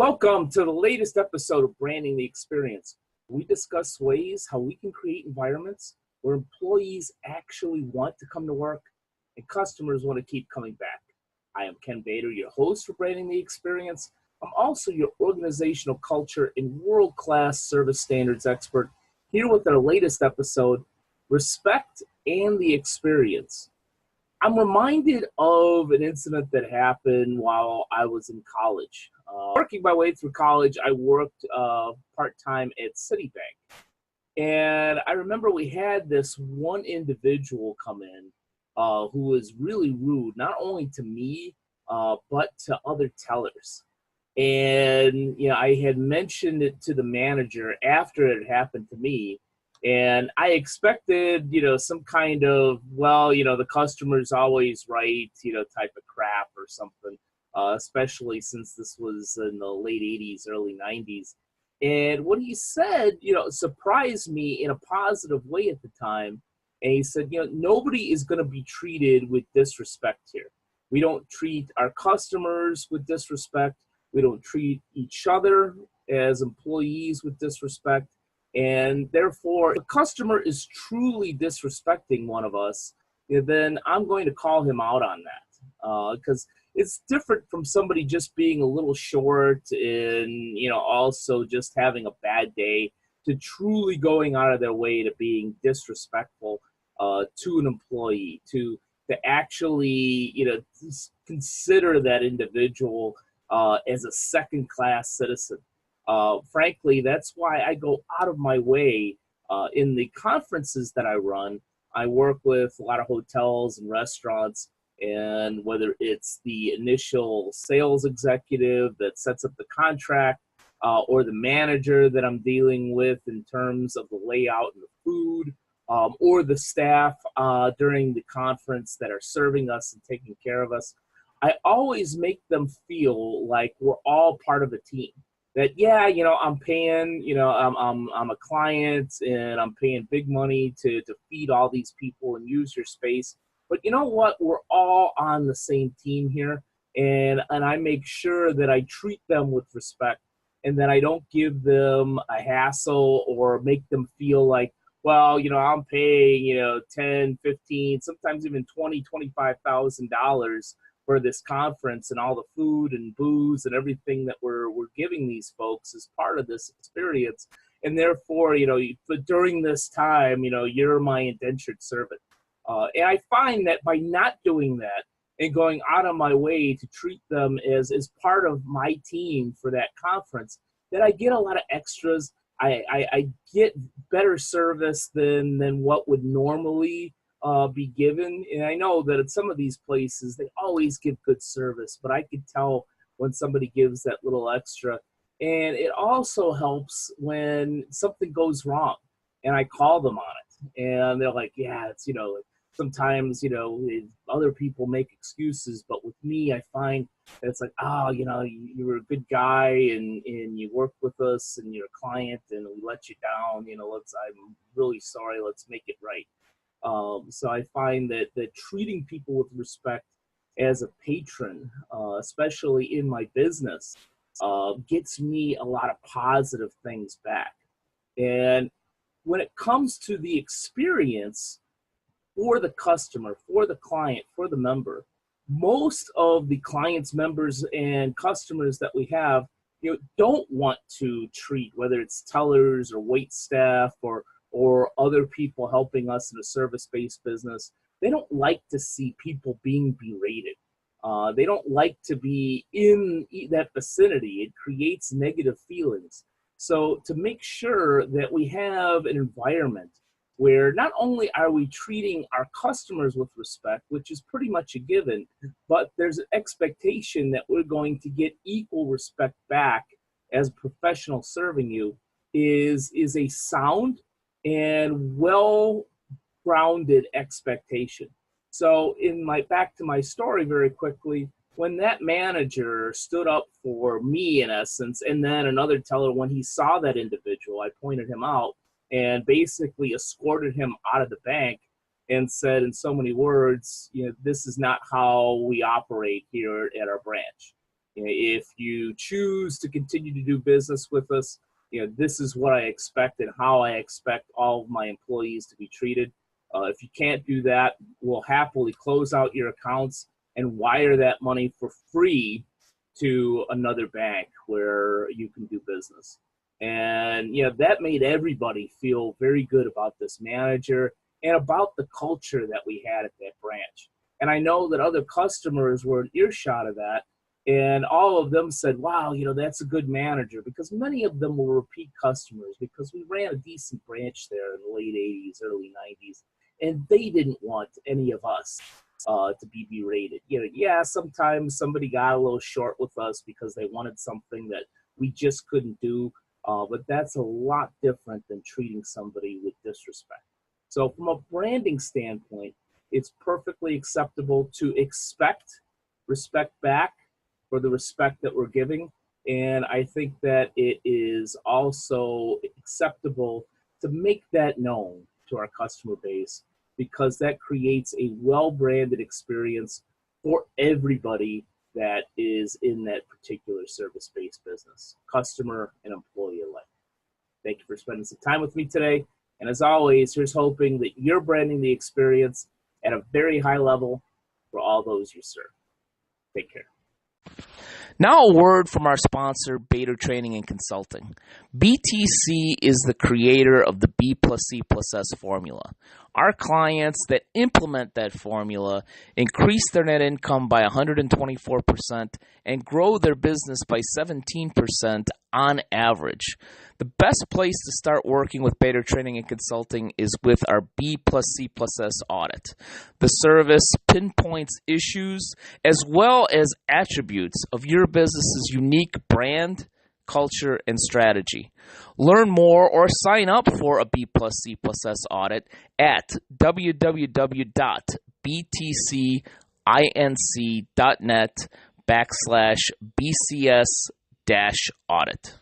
Welcome to the latest episode of Branding the Experience. We discuss ways how we can create environments where employees actually want to come to work and customers want to keep coming back. I am Ken Bader, your host for Branding the Experience. I'm also your organizational culture and world-class service standards expert, here with our latest episode, Respect and the Experience. I'm reminded of an incident that happened while I was in college. Working my way through college, I worked part-time at Citibank. And I remember we had this one individual come in who was really rude, not only to me, but to other tellers. And, I had mentioned it to the manager after it happened to me. And I expected, some kind of, the customer's always right, type of crap or something, especially since this was in the late 80s, early 90s. And what he said, surprised me in a positive way at the time. And he said, nobody is going to be treated with disrespect here. We don't treat our customers with disrespect. We don't treat each other as employees with disrespect. And therefore, if a customer is truly disrespecting one of us, then I'm going to call him out on that. Because it's different from somebody just being a little short and, also just having a bad day to truly going out of their way to being disrespectful to an employee, to actually, consider that individual as a second-class citizen. Frankly, that's why I go out of my way in the conferences that I run. I work with a lot of hotels and restaurants, and whether it's the initial sales executive that sets up the contract or the manager that I'm dealing with in terms of the layout and the food, or the staff during the conference that are serving us and taking care of us, I always make them feel like we're all part of a team. That, I'm paying, I'm a client and I'm paying big money to feed all these people and use your space. But you know what? We're all on the same team here. And I make sure that I treat them with respect and that I don't give them a hassle or make them feel like, I'm paying, 10, 15, sometimes even $25,000 for this conference, and all the food and booze and everything that we're giving these folks as part of this experience. And therefore, during this time, you're my indentured servant. And I find that by not doing that and going out of my way to treat them as part of my team for that conference, that I get a lot of extras. I get better service than what would normally be given. And I know that at some of these places, they always give good service, but I could tell when somebody gives that little extra. And it also helps when something goes wrong and I call them on it. And they're like, yeah, it's, sometimes, other people make excuses, but with me, I find that it's like, you were a good guy and you worked with us and you're a client and we let you down, I'm really sorry, let's make it right. So I find that treating people with respect as a patron, especially in my business, gets me a lot of positive things back. And when it comes to the experience for the customer, for the client, for the member, most of the clients, members, and customers that we have, don't want to treat, whether it's tellers or wait staff or other people helping us in a service-based business, they don't like to see people being berated. They don't like to be in that vicinity. It creates negative feelings. So to make sure that we have an environment where not only are we treating our customers with respect, which is pretty much a given, but there's an expectation that we're going to get equal respect back as a professional serving you, is a sound and well-grounded expectation. So back to my story very quickly, when that manager stood up for me, in essence, and then another teller, when he saw that individual, I pointed him out and basically escorted him out of the bank and said in so many words, this is not how we operate here at our branch. If you choose to continue to do business with us, this is what I expect and how I expect all of my employees to be treated. If you can't do that, we'll happily close out your accounts and wire that money for free to another bank where you can do business. And that made everybody feel very good about this manager and about the culture that we had at that branch. And I know that other customers were an earshot of that, and all of them said, wow, that's a good manager, because many of them were repeat customers because we ran a decent branch there in the late 80s, early 90s, and they didn't want any of us to be berated. Sometimes somebody got a little short with us because they wanted something that we just couldn't do, but that's a lot different than treating somebody with disrespect. So from a branding standpoint, it's perfectly acceptable to expect respect back for the respect that we're giving. And I think that it is also acceptable to make that known to our customer base, because that creates a well-branded experience for everybody that is in that particular service-based business, customer and employee alike. Thank you for spending some time with me today. And as always, here's hoping that you're branding the experience at a very high level for all those you serve. Take care. Now a word from our sponsor, Bader Training and Consulting. BTC is the creator of the B+C+S formula. Our clients that implement that formula increase their net income by 124% and grow their business by 17% on average. The best place to start working with Bader Training and Consulting is with our B+C+S audit. The service pinpoints issues as well as attributes of your business's unique brand, culture, and strategy. Learn more or sign up for a B+C+S audit at www.btcinc.net/BCS-audit.